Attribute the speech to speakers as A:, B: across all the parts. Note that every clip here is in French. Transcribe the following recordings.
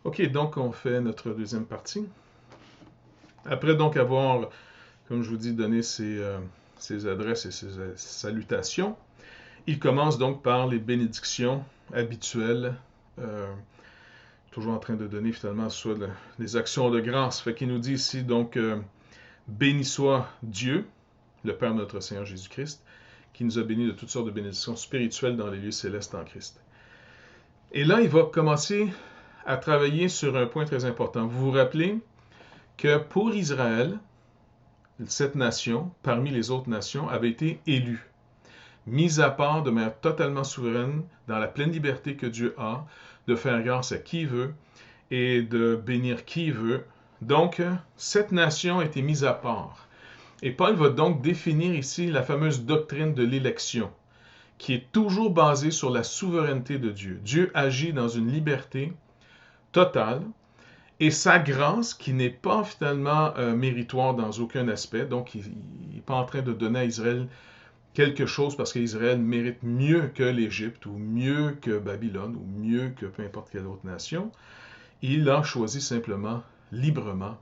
A: OK, donc on fait notre deuxième partie. Après donc avoir, comme je vous dis, donné ses adresses et ses salutations, il commence donc par les bénédictions habituelles, euh, toujours en train de donner finalement soit des actions de grâce. Fait qu'il nous dit ici donc, béni soit Dieu, le Père de notre Seigneur Jésus-Christ, qui nous a bénis de toutes sortes de bénédictions spirituelles dans les lieux célestes en Christ. Et là, il va commencer à travailler sur un point très important. Vous vous rappelez que pour Israël, cette nation, parmi les autres nations, avait été élue, mise à part de manière totalement souveraine, dans la pleine liberté que Dieu a, de faire grâce à qui il veut et de bénir qui il veut. Donc, cette nation a été mise à part. Et Paul va donc définir ici la fameuse doctrine de l'élection, qui est toujours basée sur la souveraineté de Dieu. Dieu agit dans une liberté totale, et sa grâce, qui n'est pas finalement méritoire dans aucun aspect, donc il n'est pas en train de donner à Israël quelque chose parce qu'Israël mérite mieux que l'Égypte, ou mieux que Babylone, ou mieux que peu importe quelle autre nation. Il a choisi simplement, librement,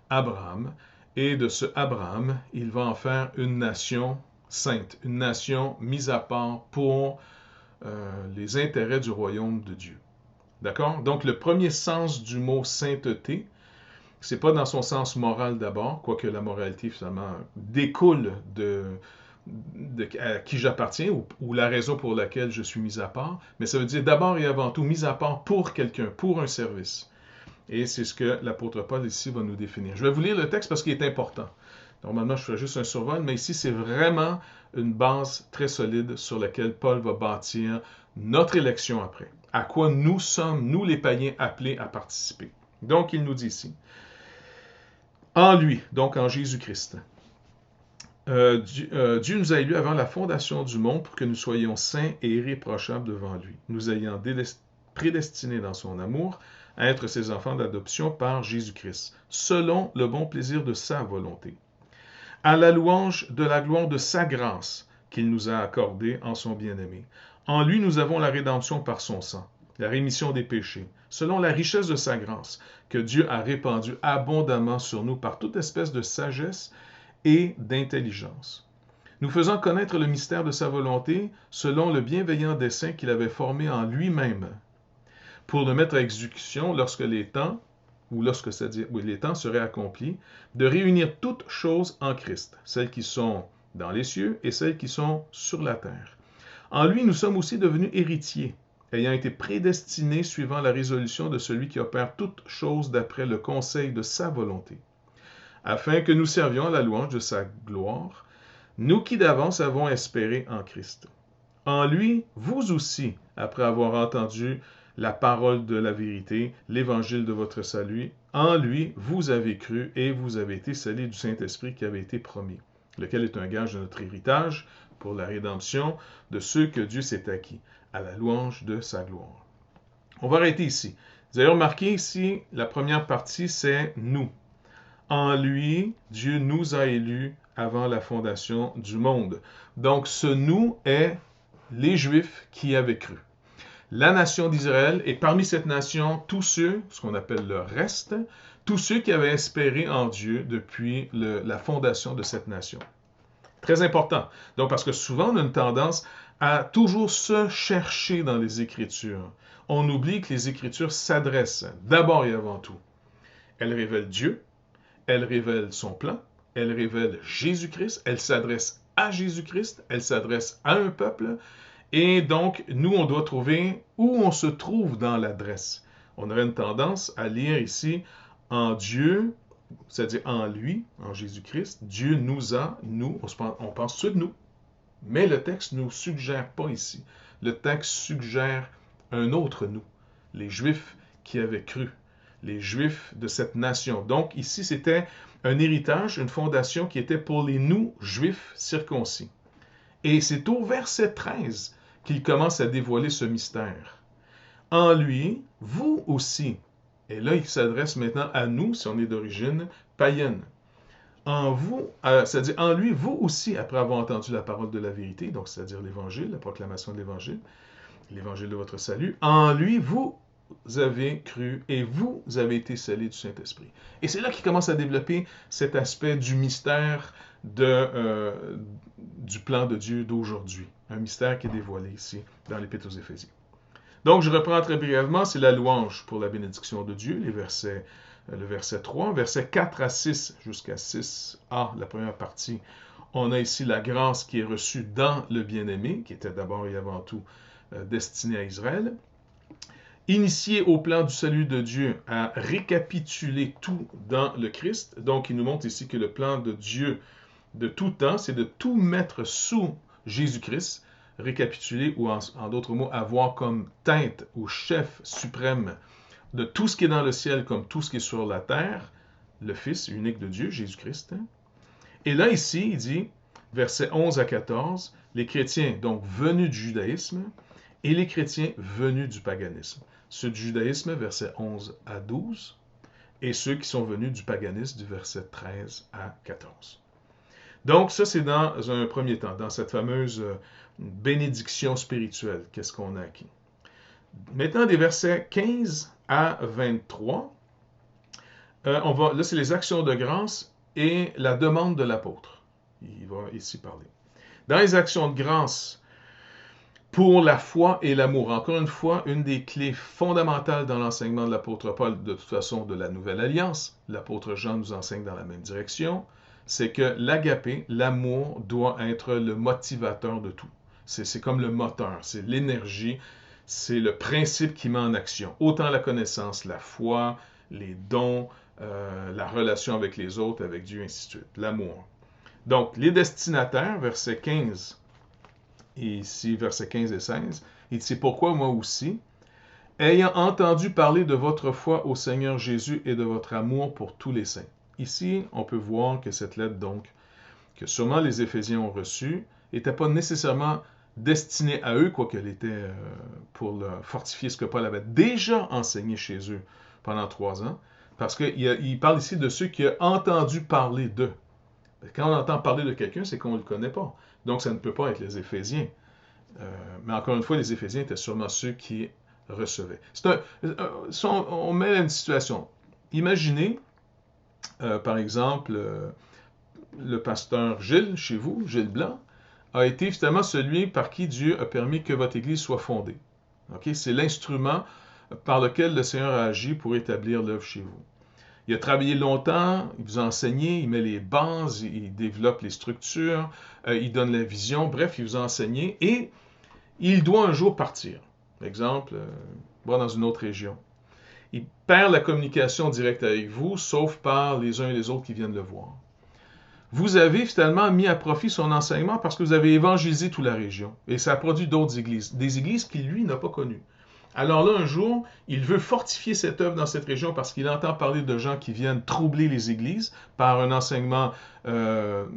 A: Abraham, et de ce Abraham, il va en faire une nation sainte, une nation mise à part pour les intérêts du royaume de Dieu. D'accord? Donc, le premier sens du mot sainteté, c'est pas dans son sens moral d'abord, quoique la moralité, finalement, découle de à qui j'appartiens ou la raison pour laquelle je suis mis à part, mais ça veut dire d'abord et avant tout mis à part pour quelqu'un, pour un service. Et c'est ce que l'apôtre Paul ici va nous définir. Je vais vous lire le texte parce qu'il est important. Normalement, je fais juste un survol, mais ici, c'est vraiment une base très solide sur laquelle Paul va bâtir notre élection après. À quoi nous sommes, nous les païens, appelés à participer. Donc, il nous dit ici, en lui, donc en Jésus-Christ, Dieu nous a élus avant la fondation du monde pour que nous soyons saints et irréprochables devant lui, nous ayant prédestinés dans son amour à être ses enfants d'adoption par Jésus-Christ, selon le bon plaisir de sa volonté, à la louange de la gloire de sa grâce qu'il nous a accordée en son bien-aimé. En lui, nous avons la rédemption par son sang, la rémission des péchés, selon la richesse de sa grâce, que Dieu a répandue abondamment sur nous par toute espèce de sagesse et d'intelligence, nous faisant connaître le mystère de sa volonté selon le bienveillant dessein qu'il avait formé en lui-même, pour le mettre à exécution lorsque les temps, ou lorsque c'est-à-dire les temps seraient accomplis, de réunir toutes choses en Christ, celles qui sont dans les cieux et celles qui sont sur la terre. En lui, nous sommes aussi devenus héritiers, ayant été prédestinés suivant la résolution de celui qui opère toutes choses d'après le conseil de sa volonté, afin que nous servions à la louange de sa gloire, nous qui d'avance avons espéré en Christ. En lui, vous aussi, après avoir entendu la parole de la vérité, l'évangile de votre salut, en lui, vous avez cru et vous avez été scellés du Saint-Esprit qui avait été promis, lequel est un gage de notre héritage pour la rédemption de ceux que Dieu s'est acquis, à la louange de sa gloire. On va arrêter ici. Vous avez remarqué ici, la première partie, c'est nous. En lui, Dieu nous a élus avant la fondation du monde. Donc, ce nous est les Juifs qui avaient cru. La nation d'Israël, et parmi cette nation, tous ceux, ce qu'on appelle le reste, tous ceux qui avaient espéré en Dieu depuis la fondation de cette nation. Très important. Donc, parce que souvent, on a une tendance à toujours se chercher dans les Écritures. On oublie que les Écritures s'adressent d'abord et avant tout. Elles révèlent Dieu, elle révèle son plan, elle révèle Jésus-Christ, elle s'adresse à Jésus-Christ, elle s'adresse à un peuple, et donc nous, on doit trouver où on se trouve dans l'adresse. On aurait une tendance à lire ici en Dieu, c'est-à-dire en lui, en Jésus-Christ, Dieu nous a, nous, on pense sur nous, mais le texte ne nous suggère pas ici. Le texte suggère un autre nous, les Juifs qui avaient cru, les Juifs de cette nation. Donc ici, c'était un héritage, une fondation qui était pour les nous, Juifs circoncis. Et c'est au verset 13 qu'il commence à dévoiler ce mystère. En lui, vous aussi, et là il s'adresse maintenant à nous, si on est d'origine païenne. En vous, c'est-à-dire en lui, vous aussi, après avoir entendu la parole de la vérité, donc c'est-à-dire l'évangile, la proclamation de l'évangile de votre salut, en lui, vous avez cru et vous avez été scellés du Saint-Esprit. Et c'est là qu'il commence à développer cet aspect du mystère du plan de Dieu d'aujourd'hui. Un mystère qui est dévoilé ici dans l'Épître aux Éphésiens. Donc, je reprends très brièvement, c'est la louange pour la bénédiction de Dieu, le verset 3, versets 4 à 6 jusqu'à 6a, la première partie. On a ici la grâce qui est reçue dans le bien-aimé, qui était d'abord et avant tout destiné à Israël. Initié au plan du salut de Dieu à récapituler tout dans le Christ. Donc, il nous montre ici que le plan de Dieu de tout temps, c'est de tout mettre sous Jésus-Christ, récapituler ou en d'autres mots, avoir comme tête ou chef suprême de tout ce qui est dans le ciel comme tout ce qui est sur la terre, le Fils unique de Dieu, Jésus-Christ. Et là, ici, il dit, versets 11 à 14, les chrétiens, donc venus du judaïsme, et les chrétiens venus du paganisme. Ceux du judaïsme, versets 11 à 12, et ceux qui sont venus du paganisme, du verset 13 à 14. Donc, ça, c'est dans un premier temps, dans cette fameuse bénédiction spirituelle. Qu'est-ce qu'on a acquis? Maintenant, des versets 15 à 23, là, c'est les actions de grâce et la demande de l'apôtre. Il va ici parler. Dans les actions de grâce, pour la foi et l'amour, encore une fois, une des clés fondamentales dans l'enseignement de l'apôtre Paul, de toute façon, de la Nouvelle Alliance, l'apôtre Jean nous enseigne dans la même direction, c'est que l'agapé, l'amour, doit être le motivateur de tout. C'est comme le moteur, c'est l'énergie, c'est le principe qui met en action. Autant la connaissance, la foi, les dons, la relation avec les autres, avec Dieu, ainsi de suite. L'amour. Donc, les destinataires, versets 15 et ici, versets 15 et 16, il dit, c'est pourquoi moi aussi, ayant entendu parler de votre foi au Seigneur Jésus et de votre amour pour tous les saints. Ici, on peut voir que cette lettre, donc, que sûrement les Éphésiens ont reçue, n'était pas nécessairement destinée à eux, quoique elle était pour fortifier ce que Paul avait déjà enseigné chez eux pendant 3 ans, parce qu'il parle ici de ceux qui ont entendu parler d'eux. Quand on entend parler de quelqu'un, c'est qu'on ne le connaît pas. Donc, ça ne peut pas être les Éphésiens. Mais encore une fois, les Éphésiens étaient sûrement ceux qui recevaient. On met une situation. Imaginez, par exemple, le pasteur Gilles, chez vous, Gilles Blanc, a été finalement celui par qui Dieu a permis que votre Église soit fondée. Okay? C'est l'instrument par lequel le Seigneur a agi pour établir l'œuvre chez vous. Il a travaillé longtemps, il vous a enseigné, il met les bases, il développe les structures, il donne la vision, bref, il vous a enseigné et il doit un jour partir. Exemple, va dans une autre région. Il perd la communication directe avec vous, sauf par les uns et les autres qui viennent le voir. Vous avez finalement mis à profit son enseignement parce que vous avez évangélisé toute la région. Et ça a produit d'autres églises, des églises qu'il, lui, n'a pas connues. Alors là, un jour, il veut fortifier cette œuvre dans cette région parce qu'il entend parler de gens qui viennent troubler les églises par un enseignement pas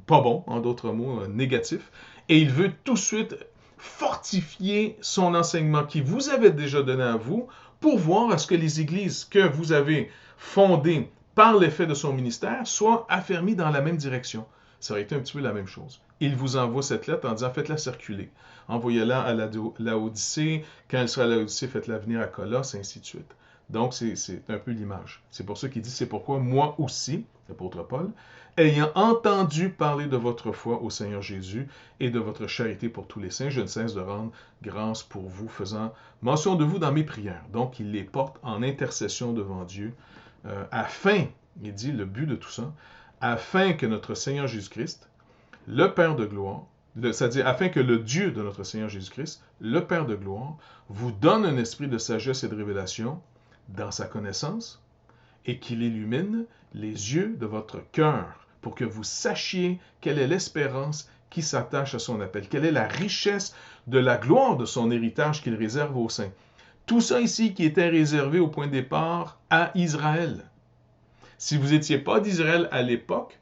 A: bon, en d'autres mots, négatif. Et il veut tout de suite fortifier son enseignement qui vous avait déjà donné à vous pour voir à ce que les églises que vous avez fondées par l'effet de son ministère soient affermies dans la même direction. Ça aurait été un petit peu la même chose. Il vous envoie cette lettre en disant faites-la circuler. Envoyez-la à la Odyssée. Quand elle sera à la Odyssée, faites-la venir à Colosse, et ainsi de suite. Donc, c'est un peu l'image. C'est pour ça qu'il dit c'est pourquoi moi aussi, l'apôtre Paul, ayant entendu parler de votre foi au Seigneur Jésus et de votre charité pour tous les saints, je ne cesse de rendre grâce pour vous, faisant mention de vous dans mes prières. Donc, il les porte en intercession devant Dieu, afin, il dit le but de tout ça, afin que notre Seigneur Jésus-Christ, le Père de gloire, c'est-à-dire afin que le Dieu de notre Seigneur Jésus-Christ, le Père de gloire, vous donne un esprit de sagesse et de révélation dans sa connaissance et qu'il illumine les yeux de votre cœur pour que vous sachiez quelle est l'espérance qui s'attache à son appel, quelle est la richesse de la gloire de son héritage qu'il réserve aux saints. Tout ça ici qui était réservé au point de départ à Israël. Si vous n'étiez pas d'Israël à l'époque,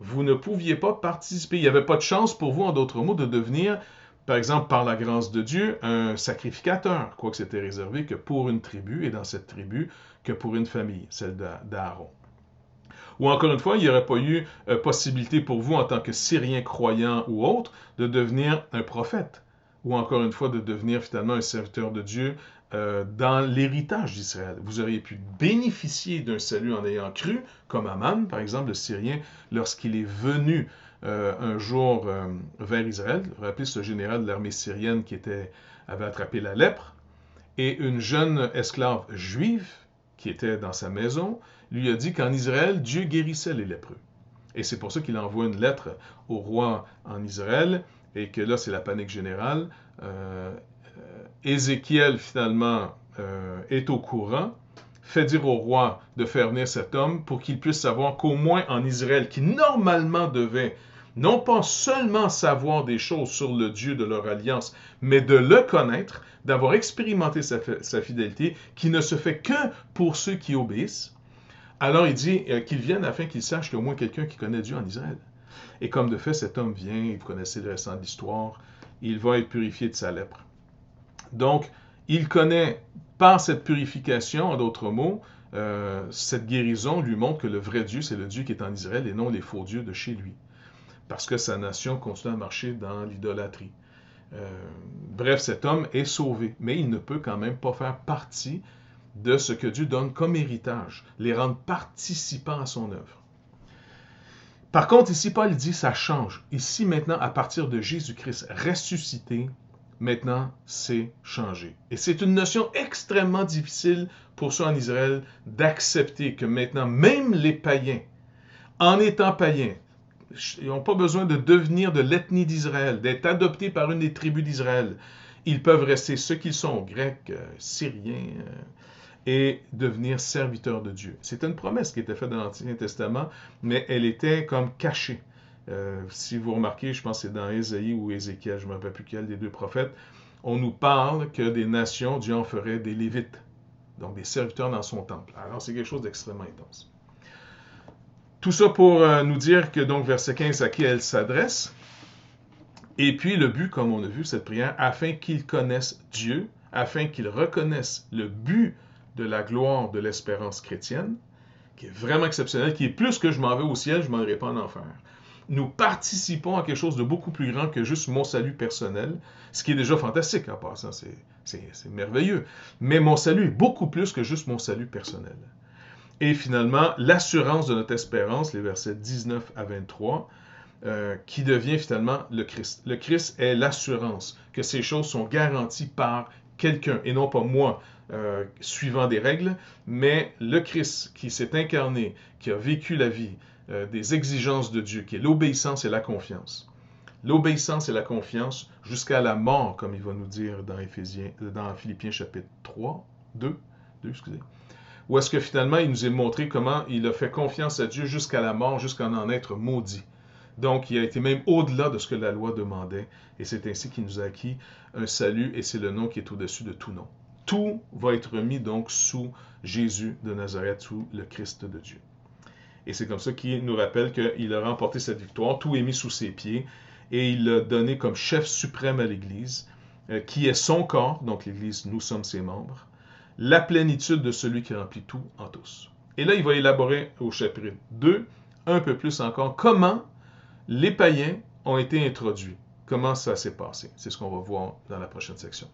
A: vous ne pouviez pas participer. Il n'y avait pas de chance pour vous, en d'autres mots, de devenir, par exemple, par la grâce de Dieu, un sacrificateur, quoique c'était réservé que pour une tribu, et dans cette tribu, que pour une famille, celle d'Aaron. Ou encore une fois, il n'y aurait pas eu possibilité pour vous, en tant que Syrien croyant ou autre, de devenir un prophète. Ou encore une fois, de devenir finalement un serviteur de Dieu dans l'héritage d'Israël. Vous auriez pu bénéficier d'un salut en ayant cru, comme Aman, par exemple, le Syrien, lorsqu'il est venu un jour vers Israël. Vous vous rappelez ce général de l'armée syrienne qui avait attrapé la lèpre, et une jeune esclave juive qui était dans sa maison lui a dit qu'en Israël, Dieu guérissait les lépreux. Et c'est pour ça qu'il envoie une lettre au roi en Israël, et que là, c'est la panique générale. Ézéchiel, finalement, est au courant, fait dire au roi de faire venir cet homme pour qu'il puisse savoir qu'au moins en Israël, qui normalement devait non pas seulement savoir des choses sur le Dieu de leur alliance, mais de le connaître, d'avoir expérimenté sa fidélité, qui ne se fait que pour ceux qui obéissent. Alors il dit qu'il vienne afin qu'il sache qu'il y a au moins quelqu'un qui connaît Dieu en Israël. Et comme de fait, cet homme vient, et vous connaissez le restant de l'histoire, il va être purifié de sa lèpre. Donc, il connaît par cette purification, en d'autres mots, cette guérison lui montre que le vrai Dieu, c'est le Dieu qui est en Israël et non les faux dieux de chez lui. Parce que sa nation continue à marcher dans l'idolâtrie. Bref, cet homme est sauvé, mais il ne peut quand même pas faire partie de ce que Dieu donne comme héritage, les rendre participants à son œuvre. Par contre, ici, Paul dit, ça change. Ici, maintenant, à partir de Jésus-Christ ressuscité, maintenant, c'est changé. Et c'est une notion extrêmement difficile pour ceux en Israël d'accepter que maintenant, même les païens, en étant païens, ils n'ont pas besoin de devenir de l'ethnie d'Israël, d'être adoptés par une des tribus d'Israël. Ils peuvent rester ce qu'ils sont, grecs, syriens, et devenir serviteurs de Dieu. C'était une promesse qui était faite dans l'Ancien Testament, mais elle était comme cachée. Si vous remarquez, je pense que c'est dans Ésaïe ou Ézéchiel, je ne me rappelle plus quel des deux prophètes, on nous parle que des nations, Dieu en ferait des Lévites, donc des serviteurs dans son temple. Alors c'est quelque chose d'extrêmement intense. Tout ça pour nous dire que donc verset 15 à qui elle s'adresse. Et puis le but, comme on a vu cette prière, afin qu'ils connaissent Dieu, afin qu'ils reconnaissent le but de la gloire de l'espérance chrétienne, qui est vraiment exceptionnel, qui est plus que je m'en vais au ciel, je m'en irai pas en enfer. Nous participons à quelque chose de beaucoup plus grand que juste mon salut personnel, ce qui est déjà fantastique en passant, c'est merveilleux. Mais mon salut est beaucoup plus que juste mon salut personnel. Et finalement, l'assurance de notre espérance, les versets 19 à 23, qui devient finalement le Christ. Le Christ est l'assurance que ces choses sont garanties par quelqu'un, et non pas moi, suivant des règles, mais le Christ qui s'est incarné, qui a vécu la vie des exigences de Dieu, qui est l'obéissance et la confiance. L'obéissance et la confiance jusqu'à la mort, comme il va nous dire dans Philippiens chapitre 2, excusez. Où est-ce que finalement il nous est montré comment il a fait confiance à Dieu jusqu'à la mort, jusqu'à en être maudit. Donc il a été même au-delà de ce que la loi demandait, et c'est ainsi qu'il nous a acquis un salut, et c'est le nom qui est au-dessus de tout nom. Tout va être mis donc sous Jésus de Nazareth, sous le Christ de Dieu. Et c'est comme ça qu'il nous rappelle qu'il a remporté cette victoire, tout est mis sous ses pieds, et il l'a donné comme chef suprême à l'Église, qui est son corps, donc l'Église, nous sommes ses membres, la plénitude de celui qui remplit tout en tous. Et là, il va élaborer au chapitre 2, un peu plus encore, comment les païens ont été introduits. Comment ça s'est passé? C'est ce qu'on va voir dans la prochaine section.